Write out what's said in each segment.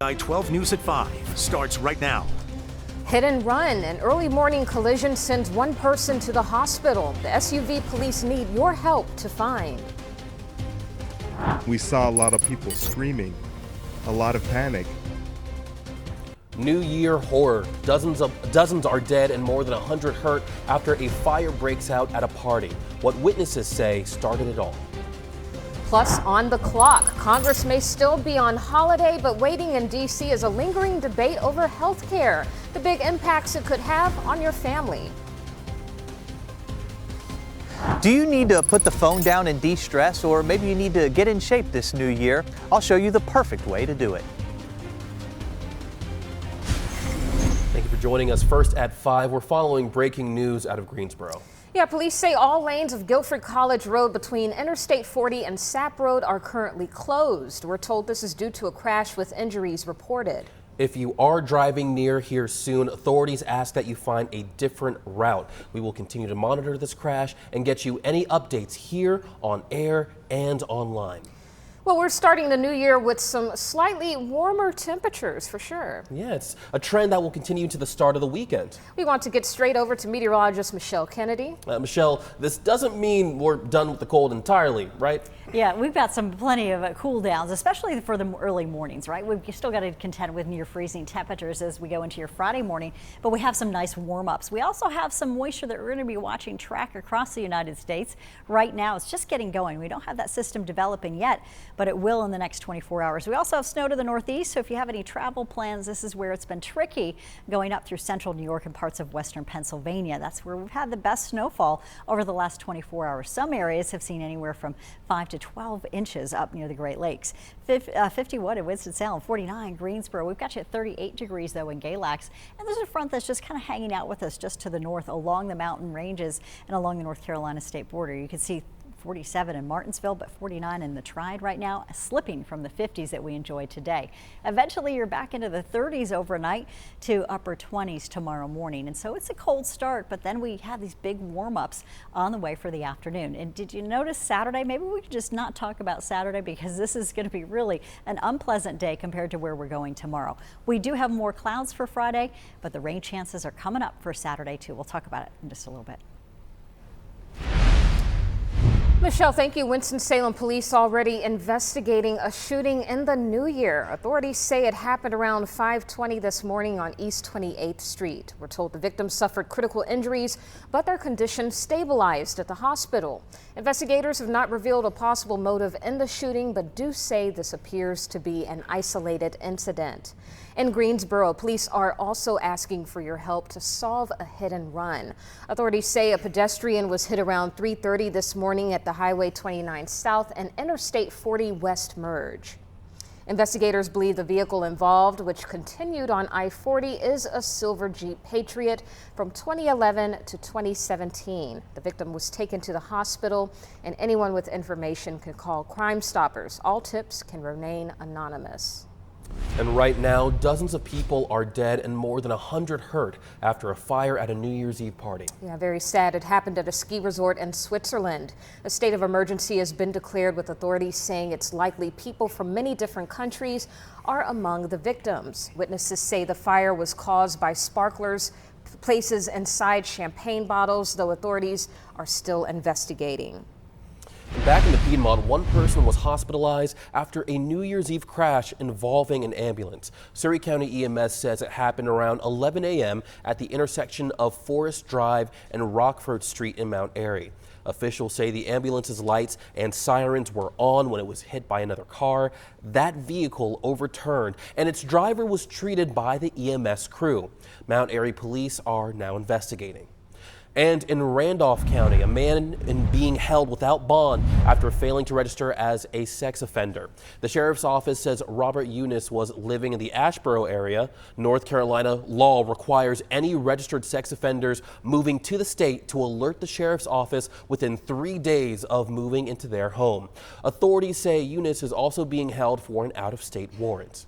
WXII 12 News at 5 starts right now. Hit and run. An early morning collision sends one person to the hospital. The SUV police need your help to find. We saw a lot of people screaming, a lot of panic. New Year horror. Dozens are dead and more than 100 hurt after a fire breaks out at a party. What witnesses say started it all. Plus, on the clock, Congress may still be on holiday, but waiting in D.C. is a lingering debate over health care, the big impacts it could have on your family. Do you need to put the phone down and de-stress, or maybe you need to get in shape this new year? I'll show you the perfect way to do it. Thank you for joining us. First at 5, we're following breaking news out of Greensboro. Yeah, police say all lanes of Guilford College Road between Interstate 40 and Sapp Road are currently closed. We're told this is due to a crash with injuries reported. If you are driving near here soon, authorities ask that you find a different route. We will continue to monitor this crash and get you any updates here on air and online. Well, we're starting the new year with some slightly warmer temperatures for sure. Yeah, it's a trend that will continue to the start of the weekend. We want to get straight over to meteorologist Michelle Kennedy. Michelle, this doesn't mean we're done with the cold entirely, right? Yeah, we've got plenty of cool downs, especially for the early mornings, right? We've still got to contend with near freezing temperatures as we go into your Friday morning, but we have some nice warm ups. We also have some moisture that we're going to be watching track across the United States. Right now, it's just getting going. We don't have that system developing yet, but it will in the next 24 hours. We also have snow to the northeast, so if you have any travel plans, this is where it's been tricky going up through central New York and parts of western Pennsylvania. That's where we've had the best snowfall over the last 24 hours. Some areas have seen anywhere from 5 to 12 inches up near the Great Lakes. 51 in Winston-Salem, 49 Greensboro. We've got you at 38 degrees though in Galax. And there's a front that's just kind of hanging out with us just to the north along the mountain ranges and along the North Carolina state border. You can see 47 in Martinsville, but 49 in the Triad right now, slipping from the 50s that we enjoyed today. Eventually, you're back into the 30s overnight to upper 20s tomorrow morning. And so it's a cold start, but then we have these big warm-ups on the way for the afternoon. And did you notice Saturday? Maybe we could just not talk about Saturday because this is going to be really an unpleasant day compared to where we're going tomorrow. We do have more clouds for Friday, but the rain chances are coming up for Saturday too. We'll talk about it in just a little bit. Michelle, thank you. Winston-Salem police already investigating a shooting in the new year. Authorities say it happened around 5:20 this morning on East 28th Street. We're told the victims suffered critical injuries, but their condition stabilized at the hospital. Investigators have not revealed a possible motive in the shooting, but do say this appears to be an isolated incident. In Greensboro, police are also asking for your help to solve a hit and run. Authorities say a pedestrian was hit around 3:30 this morning at the Highway 29 South and Interstate 40 West merge. Investigators believe the vehicle involved, which continued on I-40, is a silver Jeep Patriot from 2011 to 2017. The victim was taken to the hospital, and anyone with information can call Crime Stoppers. All tips can remain anonymous. And right now, dozens of people are dead and more than 100 hurt after a fire at a New Year's Eve party. Yeah, very sad. It happened at a ski resort in Switzerland. A state of emergency has been declared, with authorities saying it's likely people from many different countries are among the victims. Witnesses say the fire was caused by sparklers placed inside champagne bottles, though authorities are still investigating. Back in the Piedmont, one person was hospitalized after a New Year's Eve crash involving an ambulance. Surrey County EMS says it happened around 11 a.m. at the intersection of Forest Drive and Rockford Street in Mount Airy. Officials say the ambulance's lights and sirens were on when it was hit by another car. That vehicle overturned and its driver was treated by the EMS crew. Mount Airy police are now investigating. And in Randolph County, a man is being held without bond after failing to register as a sex offender. The sheriff's office says Robert Eunice was living in the Asheboro area. North Carolina law requires any registered sex offenders moving to the state to alert the sheriff's office within 3 days of moving into their home. Authorities say Eunice is also being held for an out-of-state warrant.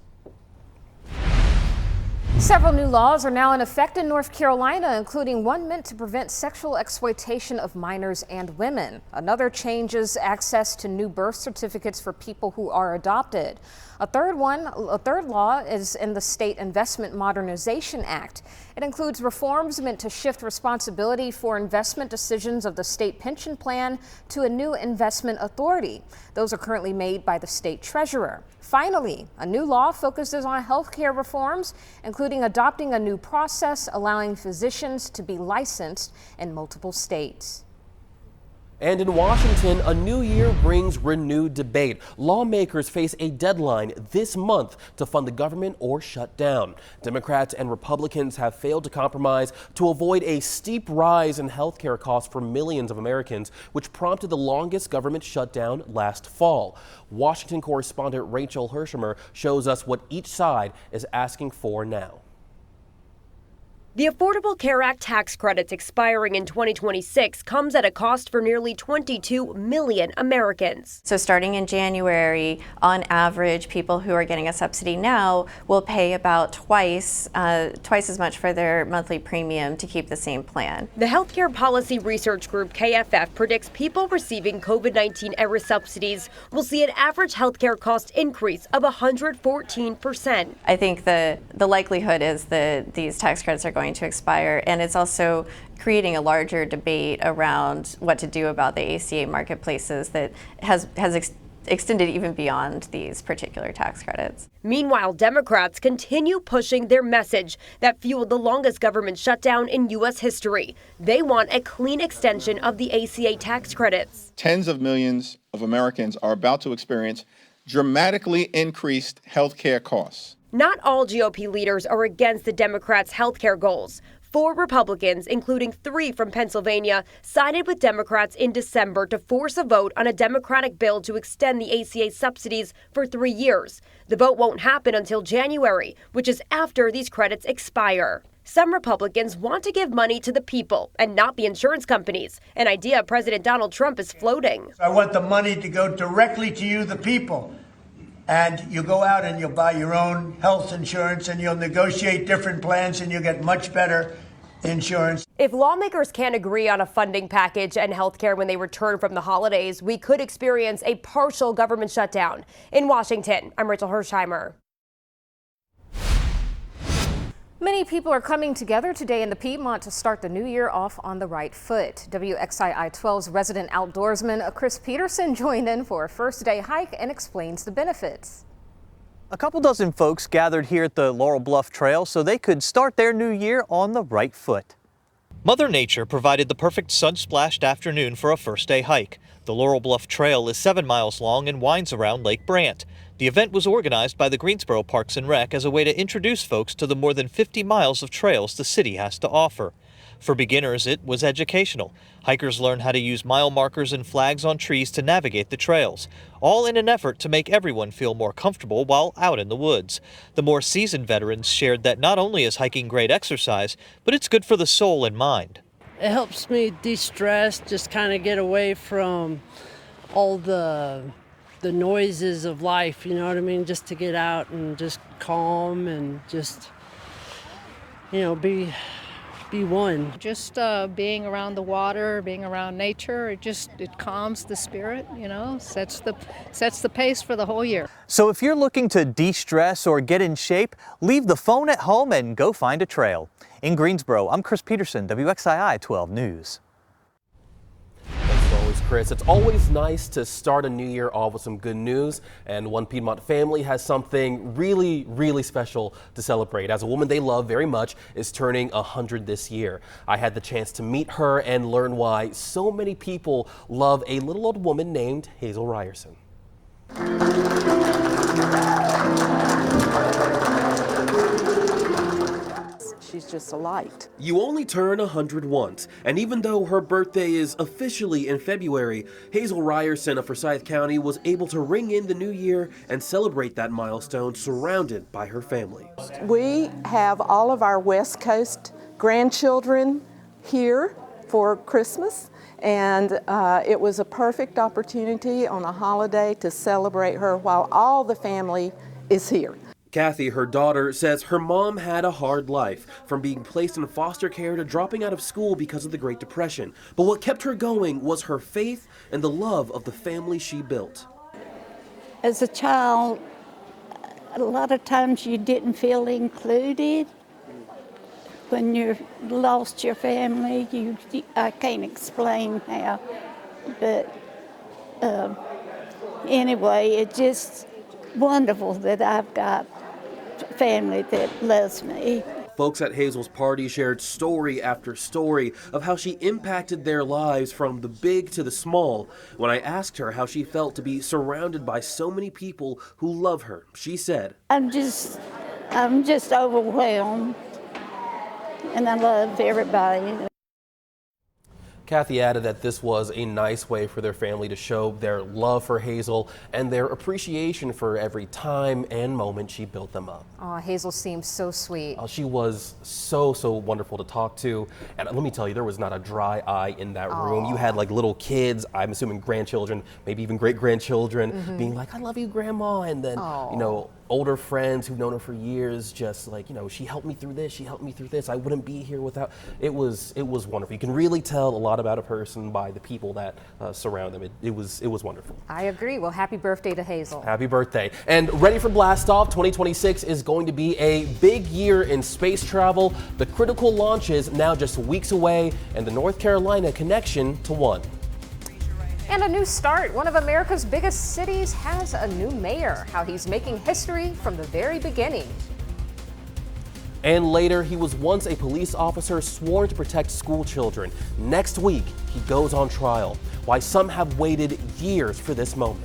Several new laws are now in effect in North Carolina, including one meant to prevent sexual exploitation of minors and women. Another changes access to new birth certificates for people who are adopted. A third law is in the State Investment Modernization Act. It includes reforms meant to shift responsibility for investment decisions of the state pension plan to a new investment authority. Those are currently made by the state treasurer. Finally, a new law focuses on healthcare reforms, including adopting a new process allowing physicians to be licensed in multiple states. And in Washington, a new year brings renewed debate. Lawmakers face a deadline this month to fund the government or shut down. Democrats and Republicans have failed to compromise to avoid a steep rise in health care costs for millions of Americans, which prompted the longest government shutdown last fall. Washington correspondent Rachel Hershimer shows us what each side is asking for now. The Affordable Care Act tax credits expiring in 2026 comes at a cost for nearly 22 million Americans. So starting in January, on average, people who are getting a subsidy now will pay about twice as much for their monthly premium to keep the same plan. The Healthcare Policy Research Group, KFF, predicts people receiving COVID-19 era subsidies will see an average healthcare cost increase of 114%. I think the likelihood is that these tax credits are going to expire, and it's also creating a larger debate around what to do about the ACA marketplaces that has extended even beyond these particular tax credits. Meanwhile, Democrats continue pushing their message that fueled the longest government shutdown in U.S. history. They want a clean extension of the ACA tax credits. Tens of millions of Americans are about to experience dramatically increased health care costs. Not all GOP leaders are against the Democrats' health care goals. 4 Republicans, including 3 from Pennsylvania, sided with Democrats in December to force a vote on a Democratic bill to extend the ACA subsidies for 3 years. The vote won't happen until January, which is after these credits expire. Some Republicans want to give money to the people and not the insurance companies, an idea President Donald Trump is floating. I want the money to go directly to you, the people. And you go out and you'll buy your own health insurance and you'll negotiate different plans and you'll get much better insurance. If lawmakers can't agree on a funding package and health care when they return from the holidays, we could experience a partial government shutdown. In Washington, I'm Rachel Hershimer. Many people are coming together today in the Piedmont to start the new year off on the right foot. WXII 12's resident outdoorsman Chris Peterson joined in for a first day hike and explains the benefits. A couple dozen folks gathered here at the Laurel Bluff Trail so they could start their new year on the right foot. Mother Nature provided the perfect sun-splashed afternoon for a first day hike. The Laurel Bluff Trail is 7 miles long and winds around Lake Brant. The event was organized by the Greensboro Parks and Rec as a way to introduce folks to the more than 50 miles of trails the city has to offer. For beginners, it was educational. Hikers learn how to use mile markers and flags on trees to navigate the trails, all in an effort to make everyone feel more comfortable while out in the woods. The more seasoned veterans shared that not only is hiking great exercise, but it's good for the soul and mind. It helps me de-stress, just kind of get away from all the noises of life, you know what I mean? Just to get out and just calm and just, you know, be one. Just being around the water, being around nature, it calms the spirit, you know, sets the pace for the whole year. So if you're looking to de-stress or get in shape, leave the phone at home and go find a trail. In Greensboro, I'm Chris Peterson, WXII 12 News. Chris, it's always nice to start a new year off with some good news, and one Piedmont family has something really, really special to celebrate, as a woman they love very much is turning 100 this year. I had the chance to meet her and learn why so many people love a little old woman named Hazel Ryerson. She's just a light. You only turn 100 once, and even though her birthday is officially in February, Hazel Ryerson of Forsyth County was able to ring in the new year and celebrate that milestone surrounded by her family. We have all of our West Coast grandchildren here for Christmas, and it was a perfect opportunity on a holiday to celebrate her while all the family is here. Kathy, her daughter, says her mom had a hard life, from being placed in foster care to dropping out of school because of the Great Depression. But what kept her going was her faith and the love of the family she built. As a child, a lot of times you didn't feel included. When you lost your family, I can't explain how, but anyway, it's just wonderful that I've got family that loves me. Folks at Hazel's party shared story after story of how she impacted their lives from the big to the small. When I asked her how she felt to be surrounded by so many people who love her, she said, I'm just overwhelmed, and I love everybody. Kathy added that this was a nice way for their family to show their love for Hazel and their appreciation for every time and moment she built them up. Oh, Hazel seems so sweet. She was so wonderful to talk to. And let me tell you, there was not a dry eye in that room. You had like little kids, I'm assuming grandchildren, maybe even great-grandchildren, being like, I love you, Grandma. And then, you know, older friends who've known her for years, just like, you know, she helped me through this, she helped me through this. I wouldn't be here without. It was wonderful. You can really tell a lot about a person by the people that surround them. It was wonderful. I agree. Well, happy birthday to Hazel. Happy birthday. And ready for blast off, 2026 is going to be a big year in space travel. The critical launch is now just weeks away, and the North Carolina connection to one. And a new start. One of America's biggest cities has a new mayor. How he's making history from the very beginning. And later, he was once a police officer sworn to protect school children. Next week, he goes on trial. Why some have waited years for this moment.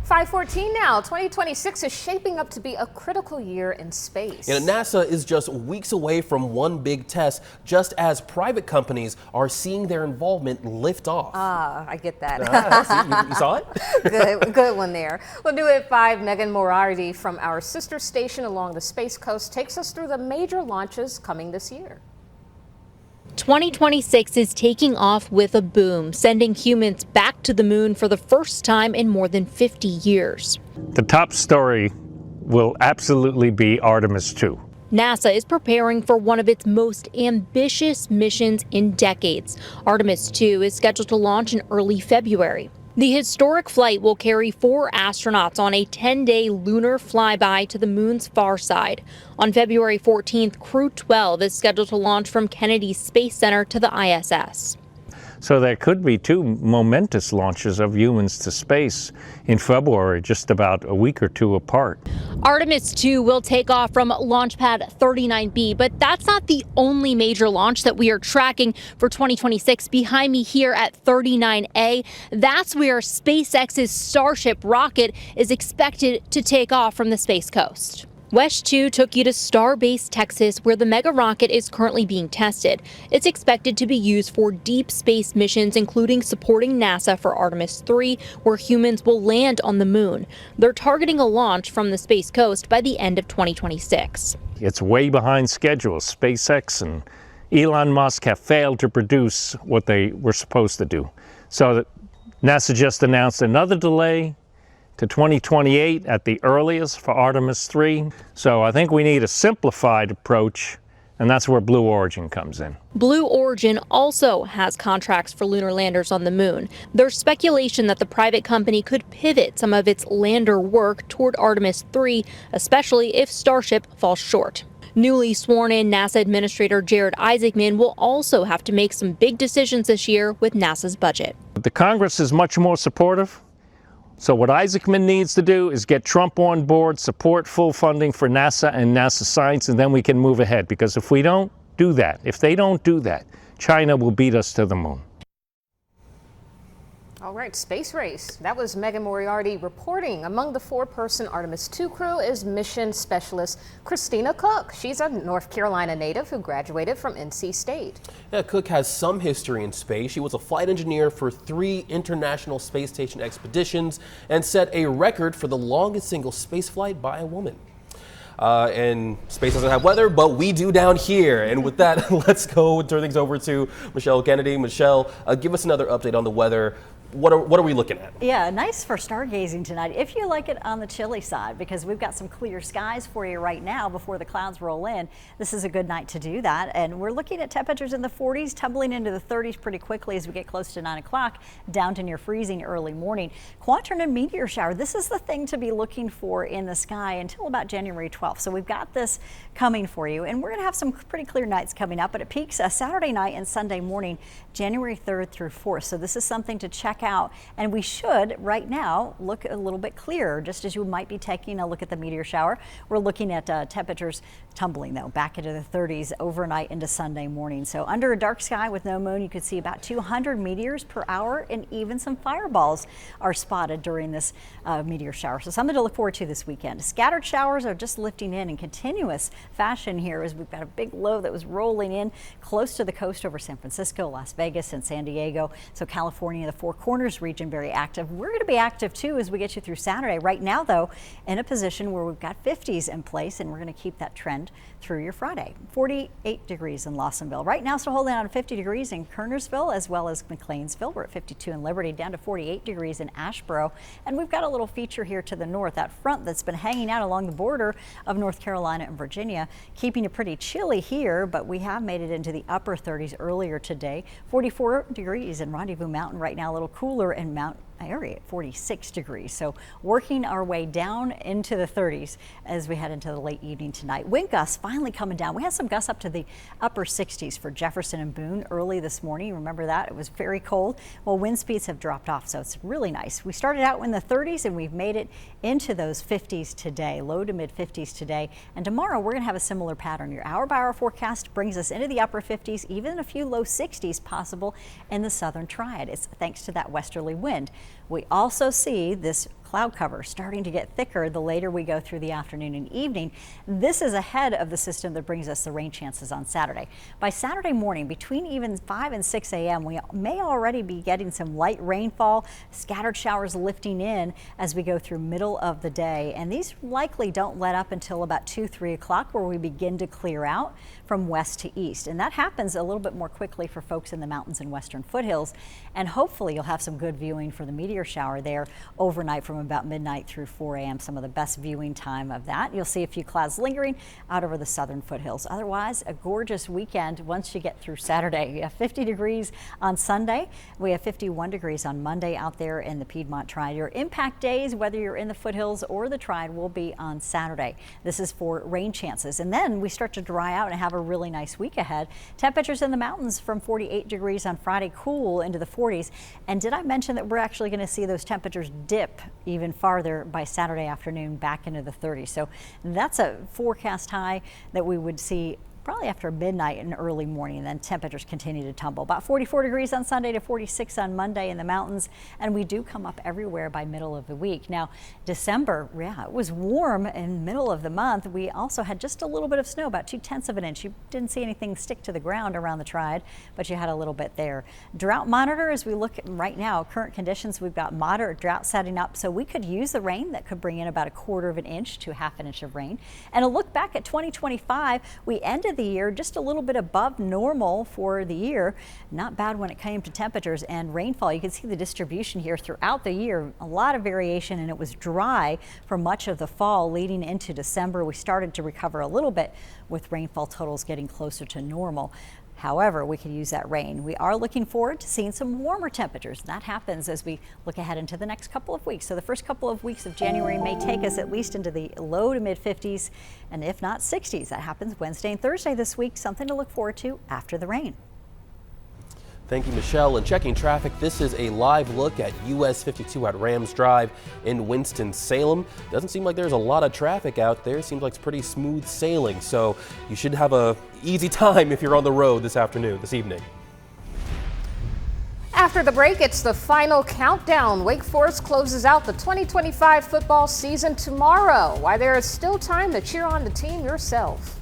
.514 now. 2026 is shaping up to be a critical year in space. And NASA is just weeks away from one big test, just as private companies are seeing their involvement lift off. Ah, I get that. See, you saw it? Good one there. We'll do it at 5. Megan Morardi from our sister station along the Space Coast takes us through the major launches coming this year. 2026 is taking off with a boom, sending humans back to the moon for the first time in more than 50 years. The top story will absolutely be Artemis II. NASA is preparing for one of its most ambitious missions in decades. Artemis II is scheduled to launch in early February. The historic flight will carry 4 astronauts on a 10-day lunar flyby to the moon's far side. On February 14th, Crew 12 is scheduled to launch from Kennedy Space Center to the ISS. So there could be 2 momentous launches of humans to space in February, just about a week or 2 apart. Artemis II will take off from Launch Pad 39B, but that's not the only major launch that we are tracking for 2026. Behind me here at 39A, that's where SpaceX's Starship rocket is expected to take off from the Space Coast. WXII took you to Starbase, Texas, where the mega rocket is currently being tested. It's expected to be used for deep space missions, including supporting NASA for Artemis III, where humans will land on the moon. They're targeting a launch from the Space Coast by the end of 2026. It's way behind schedule. SpaceX and Elon Musk have failed to produce what they were supposed to do. So NASA just announced another delay to 2028 at the earliest for Artemis III. So I think we need a simplified approach, and that's where Blue Origin comes in. Blue Origin also has contracts for lunar landers on the moon. There's speculation that the private company could pivot some of its lander work toward Artemis III, especially if Starship falls short. Newly sworn in NASA Administrator Jared Isaacman will also have to make some big decisions this year with NASA's budget. The Congress is much more supportive. So what Isaacman needs to do is get Trump on board, support full funding for NASA and NASA science, and then we can move ahead. Because if we don't do that, if they don't do that, China will beat us to the moon. All right, space race. That was Megan Moriarty reporting. Among the 4-person Artemis II crew is mission specialist Christina Cook. She's a North Carolina native who graduated from NC State. Yeah, Cook has some history in space. She was a flight engineer for 3 International Space Station expeditions and set a record for the longest single space flight by a woman. And space doesn't have weather, but we do down here. And with that, let's go and turn things over to Michelle Kennedy. Michelle, give us another update on the weather. What are we looking at? Yeah, nice for stargazing tonight, if you like it on the chilly side, because we've got some clear skies for you right now before the clouds roll in. This is a good night to do that. And we're looking at temperatures in the 40s, tumbling into the 30s pretty quickly as we get close to 9 o'clock, down to near freezing early morning. Quaternion meteor shower, this is the thing to be looking for in the sky until about January 12th. So we've got this coming for you, and we're going to have some pretty clear nights coming up, but it peaks Saturday night and Sunday morning, January 3rd through 4th. So this is something to check out, and we should right now look a little bit clearer, just as you might be taking a look at the meteor shower. We're looking at temperatures tumbling though back into the 30s overnight into Sunday morning. So under a dark sky with no moon, you could see about 200 meteors per hour, and even some fireballs are spotted during this meteor shower. So something to look forward to this weekend. Scattered showers are just lifting in continuous fashion here as we've got a big low that was rolling in close to the coast over San Francisco, Las Vegas, and San Diego. So California, the Four Corners region, very active. We're going to be active too as we get you through Saturday. Right now though, in a position where we've got 50s in place, and we're going to keep that trend through your Friday. 48 degrees in Lawsonville. Right now still holding on to 50 degrees in Kernersville as well as McLeansville. We're at 52 in Liberty, down to 48 degrees in Asheboro. And we've got a little feature here to the north, that front that's been hanging out along the border of North Carolina and Virginia, keeping it pretty chilly here, but we have made it into the upper 30s earlier today. 44 degrees in Rendezvous Mountain right now, a little cooler in Mount Airy at 46 degrees. So working our way down into the 30s as we head into the late evening tonight. Wind gusts finally coming down. We had some gusts up to the upper 60s for Jefferson and Boone early this morning. Remember that? It was very cold. Well, wind speeds have dropped off, so it's really nice. We started out in the 30s and we've made it into those 50s today, low to mid 50s today. And tomorrow we're going to have a similar pattern. Your hour-by-hour forecast brings us into the upper 50s, even a few low 60s possible in the southern triad. It's thanks to that westerly wind. We also see this cloud cover starting to get thicker the later we go through the afternoon and evening. This is ahead of the system that brings us the rain chances on Saturday. By Saturday morning, between even 5 and 6 a.m., we may already be getting some light rainfall, scattered showers lifting in as we go through middle of the day. And these likely don't let up until about 2-3 o'clock, where we begin to clear out from west to east. And that happens a little bit more quickly for folks in the mountains and western foothills. And hopefully you'll have some good viewing for the meteor shower there overnight from about midnight through 4 a.m. Some of the best viewing time of that. You'll see a few clouds lingering out over the southern foothills. Otherwise, a gorgeous weekend once you get through Saturday. We have 50 degrees on Sunday. We have 51 degrees on Monday out there in the Piedmont Triad. Your impact days, whether you're in the foothills or the Triad, will be on Saturday. This is for rain chances. And then we start to dry out and have a really nice week ahead. Temperatures in the mountains from 48 degrees on Friday, cool into the 40s. And did I mention that we're actually going to see those temperatures dip even farther by Saturday afternoon back into the 30s? So that's a forecast high that we would see probably after midnight and early morning, and then temperatures continue to tumble. About 44 degrees on Sunday to 46 on Monday in the mountains, and we do come up everywhere by middle of the week. Now, December, yeah, it was warm in the middle of the month. We also had just a little bit of snow, about 2/10 of an inch. You didn't see anything stick to the ground around the Triad, but you had a little bit there. Drought monitor, as we look at right now, current conditions, we've got moderate drought setting up, so we could use the rain that could bring in about 1/4 of an inch to 1/2 an inch of rain. And a look back at 2025, we ended the year just a little bit above normal for the year. Not bad when it came to temperatures and rainfall. You can see the distribution here throughout the year, a lot of variation, and it was dry for much of the fall leading into December. We started to recover a little bit with rainfall totals getting closer to normal. However, we could use that rain. We are looking forward to seeing some warmer temperatures. That happens as we look ahead into the next couple of weeks. So the first couple of weeks of January may take us at least into the low to mid 50s, and if not 60s. That happens Wednesday and Thursday this week. Something to look forward to after the rain. Thank you, Michelle. And checking traffic, this is a live look at US 52 at Rams Drive in Winston-Salem. Doesn't seem like there's a lot of traffic out there. Seems like it's pretty smooth sailing. So you should have a easy time if you're on the road this evening. After the break, it's the final countdown. Wake Forest closes out the 2025 football season tomorrow. Why there is still time to cheer on the team yourself.